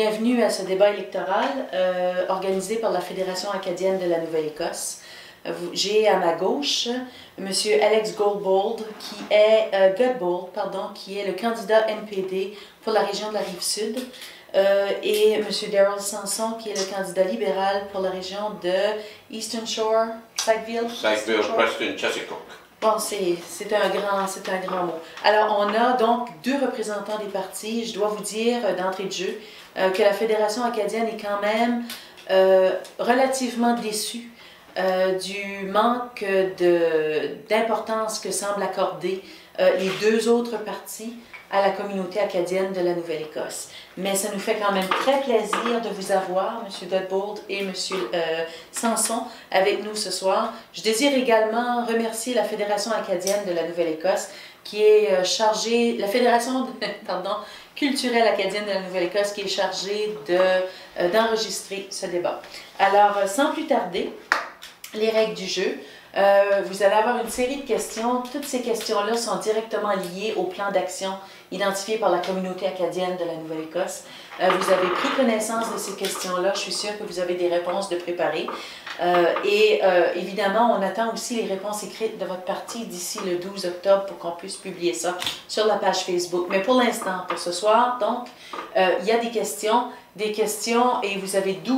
Bienvenue à ce débat électoral organisé par la Fédération acadienne de la Nouvelle-Écosse. J'ai à ma gauche M. Alex Godbold, qui est le candidat NPD pour la région de la Rive-Sud, et M. Daryl Sanson, qui est le candidat libéral pour la région de Eastern Shore, Sackville, Preston, Chesapeake. Bon, c'est un grand mot. Alors, on a donc deux représentants des partis. Je dois vous dire d'entrée de jeu que la Fédération acadienne est quand même relativement déçue du manque d'importance que semblent accorder les deux autres partis à la communauté acadienne de la Nouvelle-Écosse. Mais ça nous fait quand même très plaisir de vous avoir, M. Godbold et M. Sanson, avec nous ce soir. Je désire également remercier la Fédération acadienne de la Nouvelle-Écosse, qui est chargée, la Fédération culturelle acadienne de la Nouvelle-Écosse, qui est chargée d'enregistrer ce débat. Alors, sans plus tarder, les règles du jeu. Vous allez avoir une série de questions. Toutes ces questions-là sont directement liées au plan d'action identifié par la communauté acadienne de la Nouvelle-Écosse. Vous avez pris connaissance de ces questions-là. Je suis sûre que vous avez des réponses de préparer. Évidemment, on attend aussi les réponses écrites de votre parti d'ici le 12 octobre pour qu'on puisse publier ça sur la page Facebook. Mais pour l'instant, pour ce soir, donc, il y a des questions et vous avez 2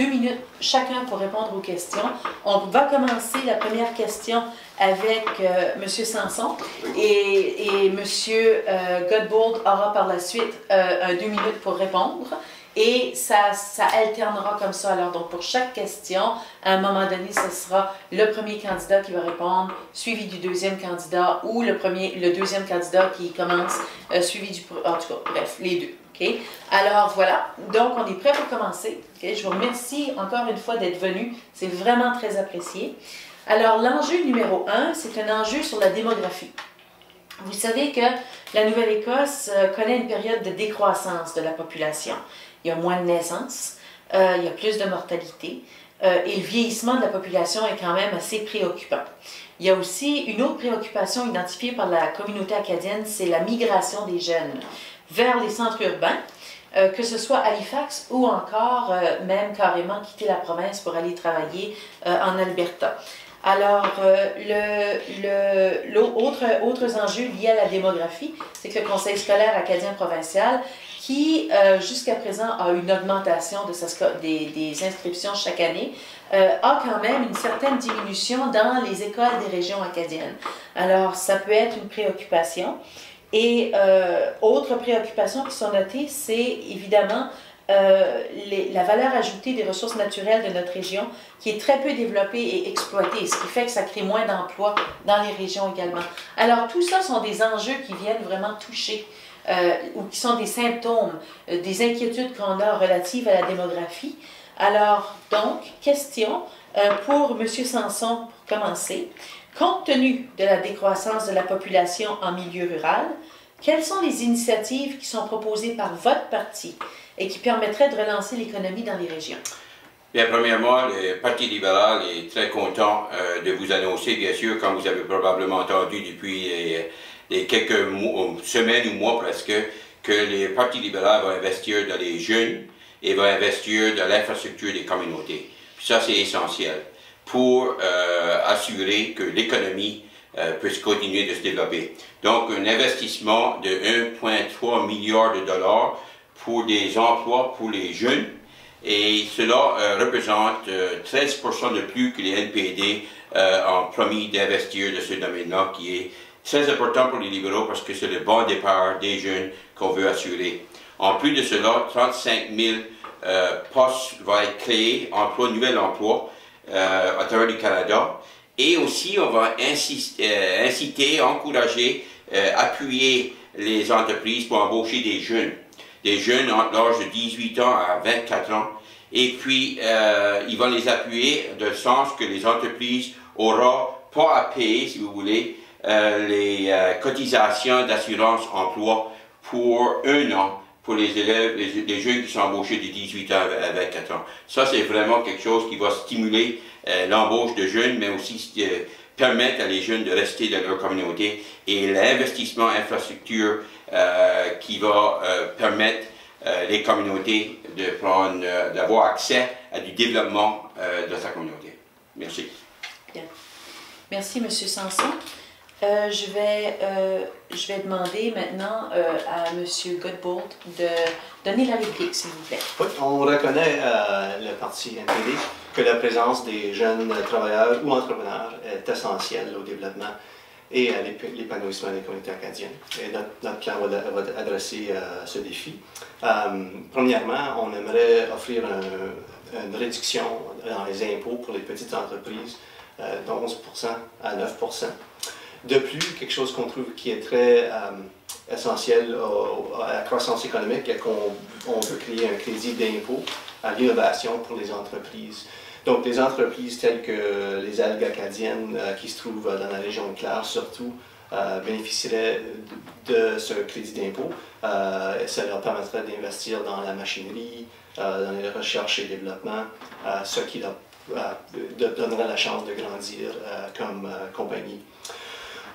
minutes chacun pour répondre aux questions. On va commencer la première question avec M. Sanson et M. Godbold aura par la suite 2 minutes pour répondre. Et ça alternera comme ça. Alors, donc, pour chaque question, à un moment donné, ce sera le premier candidat qui va répondre, suivi du deuxième candidat, ou le deuxième candidat qui commence, suivi du... En tout cas, bref, les deux. Okay? Alors, voilà. Donc, on est prêt pour commencer. Okay? Je vous remercie encore une fois d'être venu. C'est vraiment très apprécié. Alors, l'enjeu numéro 1, c'est un enjeu sur la démographie. Vous savez que la Nouvelle-Écosse connaît une période de décroissance de la population. Il y a moins de naissances, il y a plus de mortalité et le vieillissement de la population est quand même assez préoccupant. Il y a aussi une autre préoccupation identifiée par la communauté acadienne, c'est la migration des jeunes vers les centres urbains, que ce soit Halifax ou encore même carrément quitter la province pour aller travailler en Alberta. Alors, autres enjeux liés à la démographie, c'est que le Conseil scolaire acadien provincial, qui jusqu'à présent a une augmentation des inscriptions chaque année, a quand même une certaine diminution dans les écoles des régions acadiennes. Alors, ça peut être une préoccupation. Et autres préoccupations qui sont notées, c'est évidemment la valeur ajoutée des ressources naturelles de notre région qui est très peu développée et exploitée, ce qui fait que ça crée moins d'emplois dans les régions également. Alors tout ça sont des enjeux qui viennent vraiment toucher ou qui sont des symptômes, des inquiétudes qu'on a relatives à la démographie. Alors donc, question pour M. Sanson pour commencer. Compte tenu de la décroissance de la population en milieu rural, quelles sont les initiatives qui sont proposées par votre parti et qui permettraient de relancer l'économie dans les régions? Bien, premièrement, le Parti libéral est très content de vous annoncer, bien sûr, comme vous avez probablement entendu depuis les quelques semaines ou mois presque, que le Parti libéral va investir dans les jeunes et va investir dans l'infrastructure des communautés. Puis ça, c'est essentiel pour assurer que l'économie puisse continuer de se développer. Donc, un investissement de 1,3 milliard de dollars pour des emplois pour les jeunes, et cela représente 13% de plus que les NPD ont promis d'investir dans ce domaine-là, qui est très important pour les libéraux parce que c'est le bon départ des jeunes qu'on veut assurer. En plus de cela, 35 000 postes vont être créés, nouvel emploi, à travers le Canada. Et aussi, on va inciter, encourager, appuyer les entreprises pour embaucher des jeunes entre l'âge de 18 ans à 24 ans. Et puis, ils vont les appuyer de sens que les entreprises n'auront pas à payer, si vous voulez, les cotisations d'assurance emploi pour 1 an pour les élèves, les jeunes qui sont embauchés de 18 ans à 24 ans. Ça, c'est vraiment quelque chose qui va stimuler l'embauche de jeunes, mais aussi permettre à les jeunes de rester dans leur communauté. Et l'investissement infrastructure qui va permettre les communautés d'avoir accès à du développement de sa communauté. Merci. Bien. Merci, M. Sanson. Je vais demander maintenant à M. Godbold de donner la réplique, s'il vous plaît. Oui, on reconnaît le Parti NPD que la présence des jeunes travailleurs ou entrepreneurs est essentielle au développement et à l'épanouissement des communautés acadiennes. Et notre plan va adresser ce défi. Premièrement, on aimerait offrir une réduction dans les impôts pour les petites entreprises de 11% à 9%. De plus, quelque chose qu'on trouve qui est très essentiel à la croissance économique est qu'on veut créer un crédit d'impôt à l'innovation pour les entreprises. Donc, des entreprises telles que les algues acadiennes qui se trouvent dans la région de Clare, surtout, bénéficieraient de ce crédit d'impôt. Ça leur permettrait d'investir dans la machinerie, dans les recherches et développement, ce qui leur donnerait la chance de grandir comme compagnie.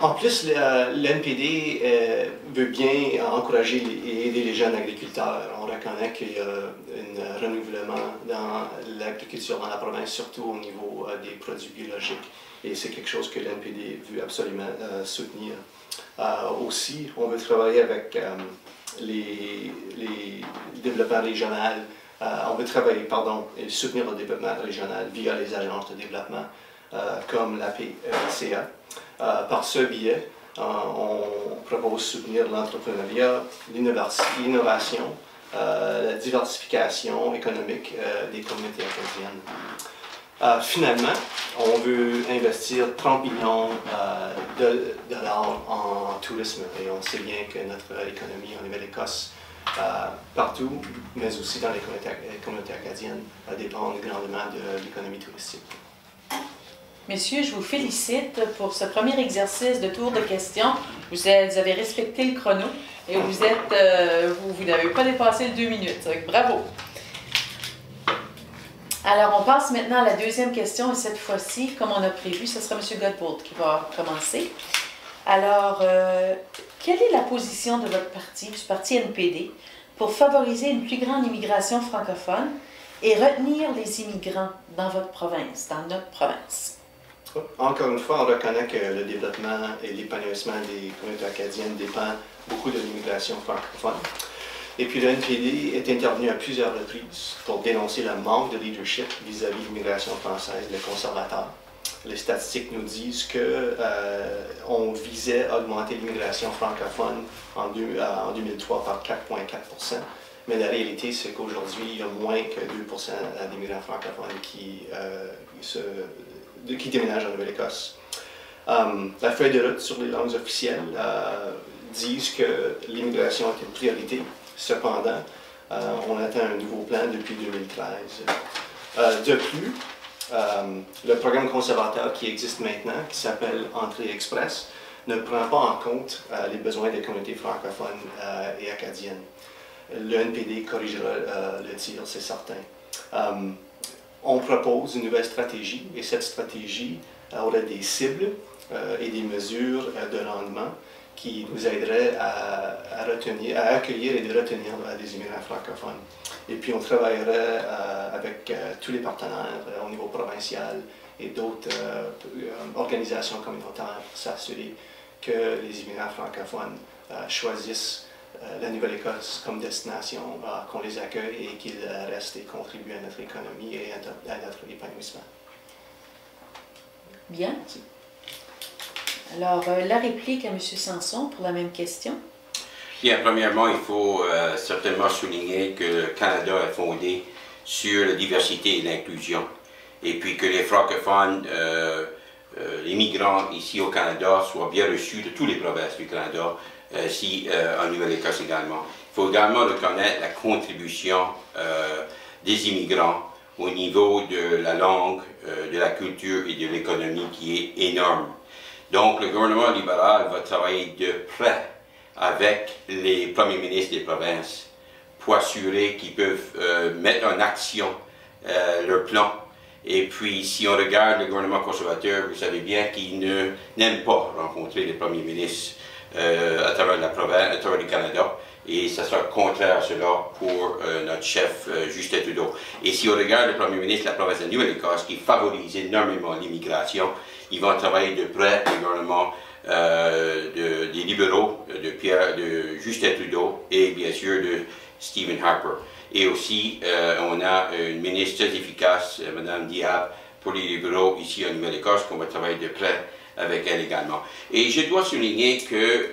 En plus, l'NPD veut bien encourager et aider les jeunes agriculteurs. On reconnaît qu'il y a un renouvellement dans l'agriculture dans la province, surtout au niveau des produits biologiques. Et c'est quelque chose que l'NPD veut absolument soutenir. Aussi, on veut travailler avec les développeurs régionaux. On veut travailler, et soutenir le développement régional via les agences de développement comme la PCA. Par ce biais, on propose de soutenir l'entrepreneuriat, l'innovation, la diversification économique des communautés acadiennes. Finalement, on veut investir 30 millions de dollars en tourisme et on sait bien que notre économie en Nouvelle-Écosse, partout, mais aussi dans les communautés acadiennes, dépend grandement de l'économie touristique. Messieurs, je vous félicite pour ce premier exercice de tour de questions. Vous avez respecté le chrono et vous n'avez pas dépassé les 2 minutes. Bravo! Alors, on passe maintenant à la deuxième question et cette fois-ci, comme on a prévu, ce sera M. Godbold qui va commencer. Alors, quelle est la position de votre parti, du parti NPD, pour favoriser une plus grande immigration francophone et retenir les immigrants dans votre province, dans notre province? Encore une fois, on reconnaît que le développement et l'épanouissement des communautés acadiennes dépend beaucoup de l'immigration francophone. Et puis le NPD est intervenu à plusieurs reprises pour dénoncer le manque de leadership vis-à-vis de l'immigration française, les conservateurs. Les statistiques nous disent qu'on visait à augmenter l'immigration francophone en 2003 par 4,4 %. Mais la réalité, c'est qu'aujourd'hui, il y a moins que 2 % d'immigrants francophones qui déménagent en Nouvelle-Écosse. La feuille de route sur les langues officielles disent que l'immigration est une priorité. Cependant, on attend un nouveau plan depuis 2013. De plus, le programme conservateur qui existe maintenant, qui s'appelle Entrée Express, ne prend pas en compte les besoins des communautés francophones et acadiennes. Le NPD corrigera le tir, c'est certain. On propose une nouvelle stratégie et cette stratégie aurait des cibles et des mesures de rendement qui nous aideraient à accueillir et de retenir des immigrants francophones. Et puis on travaillerait avec tous les partenaires au niveau provincial et d'autres organisations communautaires pour s'assurer que les immigrants francophones choisissent la Nouvelle-Écosse comme destination, qu'on les accueille et qu'ils restent et contribuent à notre économie et à notre épanouissement. Bien. Alors, la réplique à M. Sanson pour la même question. Bien, premièrement, il faut certainement souligner que le Canada est fondé sur la diversité et l'inclusion. Et puis que les francophones, les migrants ici au Canada soient bien reçus de toutes les provinces du Canada, en Nouvelle-Écosse également. Il faut également reconnaître la contribution des immigrants au niveau de la langue, de la culture et de l'économie qui est énorme. Donc le gouvernement libéral va travailler de près avec les premiers ministres des provinces pour assurer qu'ils peuvent mettre en action leur plan. Et puis, si on regarde le gouvernement conservateur, vous savez bien qu'il n'aime pas rencontrer les premiers ministres à travers la province, à travers le Canada. Et ça sera contraire à cela pour notre chef Justin Trudeau. Et si on regarde le premier ministre de la province de Nouvelle-Écosse, qui favorise énormément l'immigration, ils vont travailler de près le gouvernement des libéraux, de Justin Trudeau et bien sûr de Stephen Harper. Et aussi, on a une ministre très efficace, Mme Diab, pour les libéraux ici en Nouvelle-Écosse, qu'on va travailler de près avec elle également. Et je dois souligner que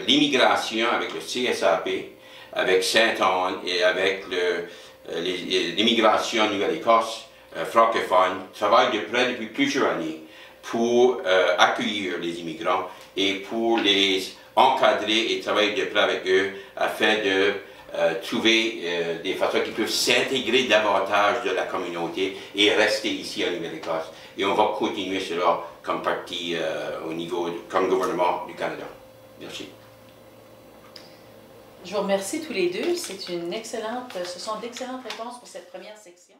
l'immigration avec le CSAP, avec Saint-Anne et avec l'immigration en Nouvelle-Écosse francophone travaille de près depuis plusieurs années pour accueillir les immigrants et pour les encadrer et travailler de près avec eux afin de trouver des façons qui peuvent s'intégrer davantage de la communauté et rester ici en Nouvelle-Écosse. Et on va continuer cela comme parti au niveau, comme gouvernement du Canada. Merci. Je vous remercie tous les deux. Ce sont d'excellentes réponses pour cette première section.